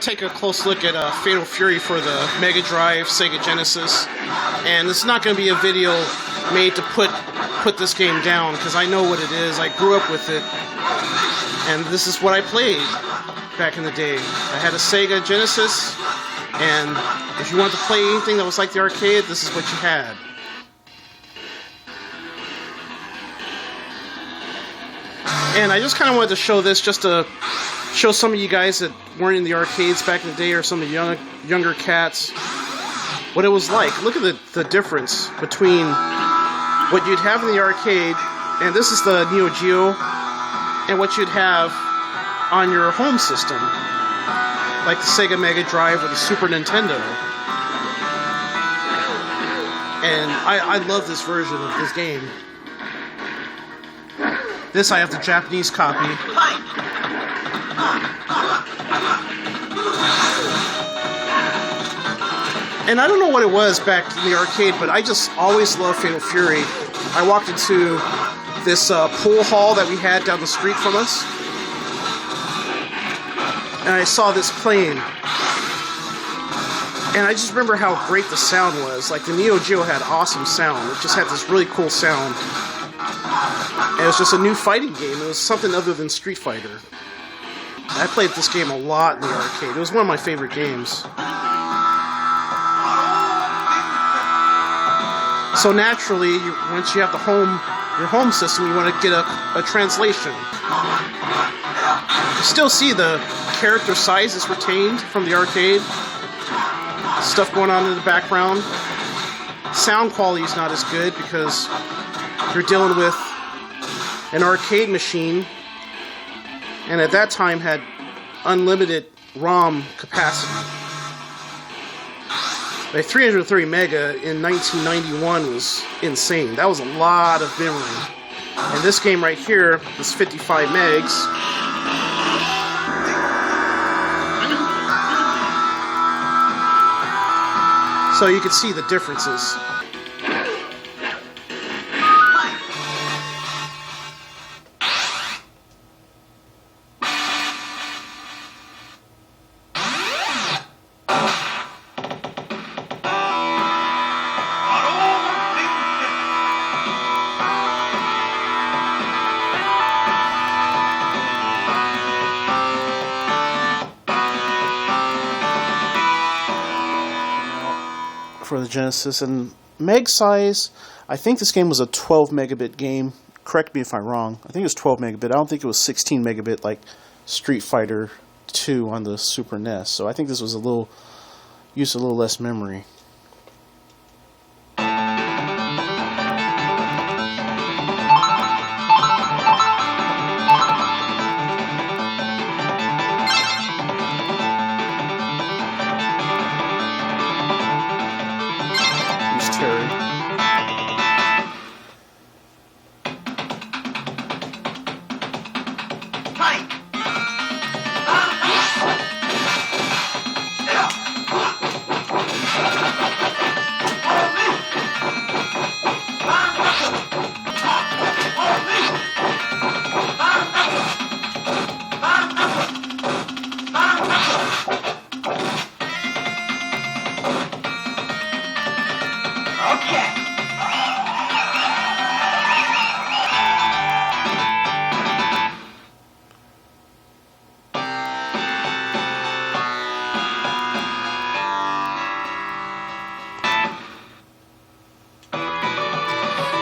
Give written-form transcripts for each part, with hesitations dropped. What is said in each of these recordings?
Take a close look at Fatal Fury for the Mega Drive, Sega Genesis, and it's not going to be a video made to put this game down, because I know what it is. I grew up with it, and this is what I played back in the day. I had a Sega Genesis, and if you wanted to play anything that was like the arcade, this is what you had. And I just kind of wanted to show this just to show some of you guys that weren't in the arcades back in the day, or some of the younger cats, what it was like. Look at the difference between what you'd have in the arcade, and this is the Neo Geo, and what you'd have on your home system, like the Sega Mega Drive or the Super Nintendo. And I love this version of this game. This I have the Japanese copy. And I don't know what it was back in the arcade, but I just always loved Fatal Fury. I walked into this pool hall that we had down the street from us, and I saw this playing. And I just remember how great the sound was. Like, the Neo Geo had awesome sound. It just had this really cool sound. And it was just a new fighting game. It was something other than Street Fighter. I played this game a lot in the arcade. It was one of my favorite games. So naturally, once you have your home system, you want to get a translation. You still see the character sizes retained from the arcade. Stuff going on in the background. Sound quality is not as good because you're dealing with an arcade machine, and at that time had unlimited ROM capacity. The 330 mega in 1991 was insane. That was a lot of memory. And this game right here is 55 megs. So you can see the differences. For the Genesis, and meg size, I think this game was a 12 megabit game. Correct me if I'm wrong. I think it was 12 megabit. I don't think it was 16 megabit like Street Fighter 2 on the Super NES. So I think this was used a little less memory.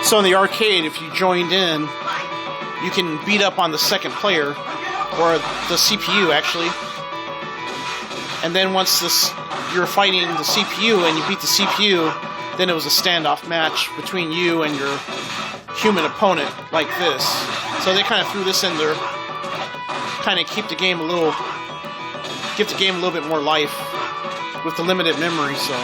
So in the arcade, if you joined in, you can beat up on the second player, or the CPU actually. And then once you're fighting the CPU and you beat the CPU, then it was a standoff match between you and your human opponent, like this. So they kind of threw this in there, kind of give the game a little bit more life with the limited memory. So.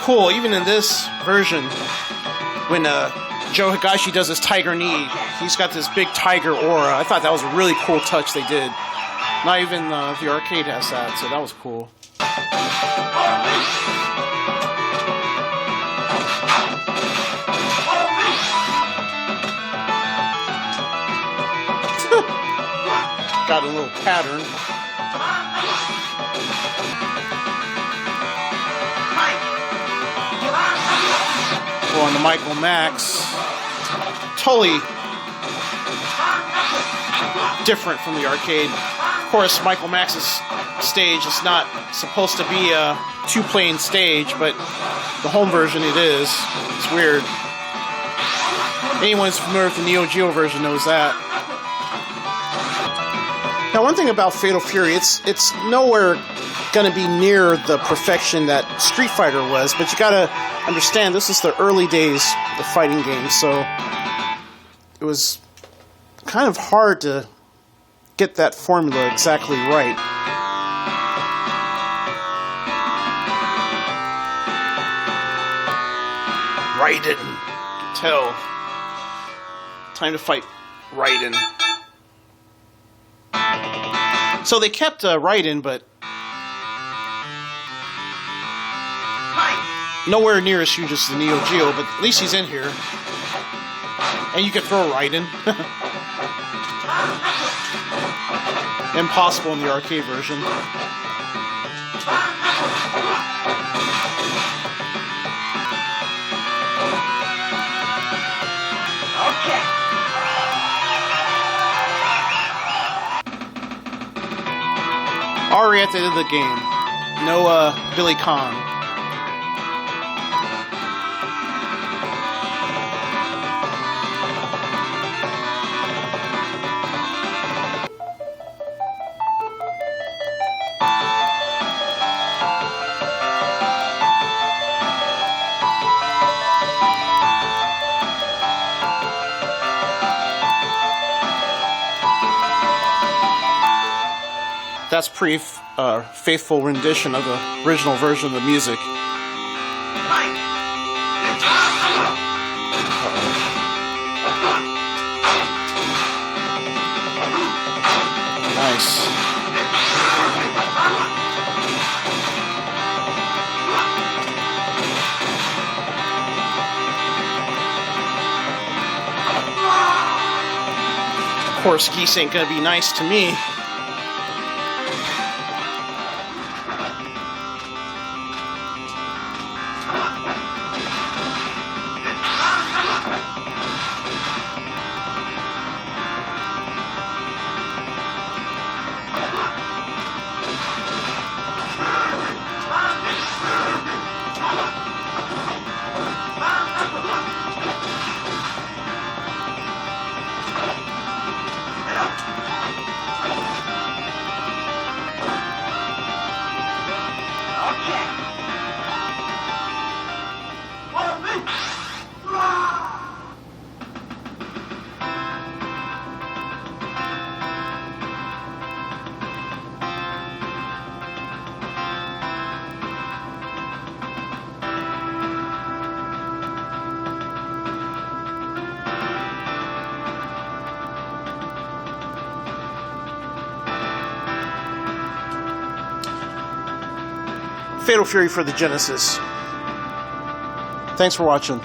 cool, even in this version, when Joe Higashi does his tiger knee, he's got this big tiger aura. I thought that was a really cool touch they did. Not even the arcade has that, so that was cool. Got a little pattern. Well, on the Michael Max, totally different from the arcade. Of course, Michael Max's stage is not supposed to be a two-plane stage, but the home version it is. It's weird. Anyone who's familiar with the Neo Geo version knows that. Now, one thing about Fatal Fury, it's nowhere going to be near the perfection that Street Fighter was, but you got to understand this is the early days of the fighting game, so it was kind of hard to get that formula exactly right. Raiden. Tell. Time to fight Raiden. So they kept Raiden, but nowhere near as huge as the Neo Geo, but at least he's in here. And you can throw Raiden. Impossible in the arcade version. Okay. Already at the end of the game. No Billy Khan. That's pretty faithful rendition of the original version of the music. Nice. Of course, Geese ain't gonna be nice to me. Fatal Fury for the Genesis. Thanks for watching.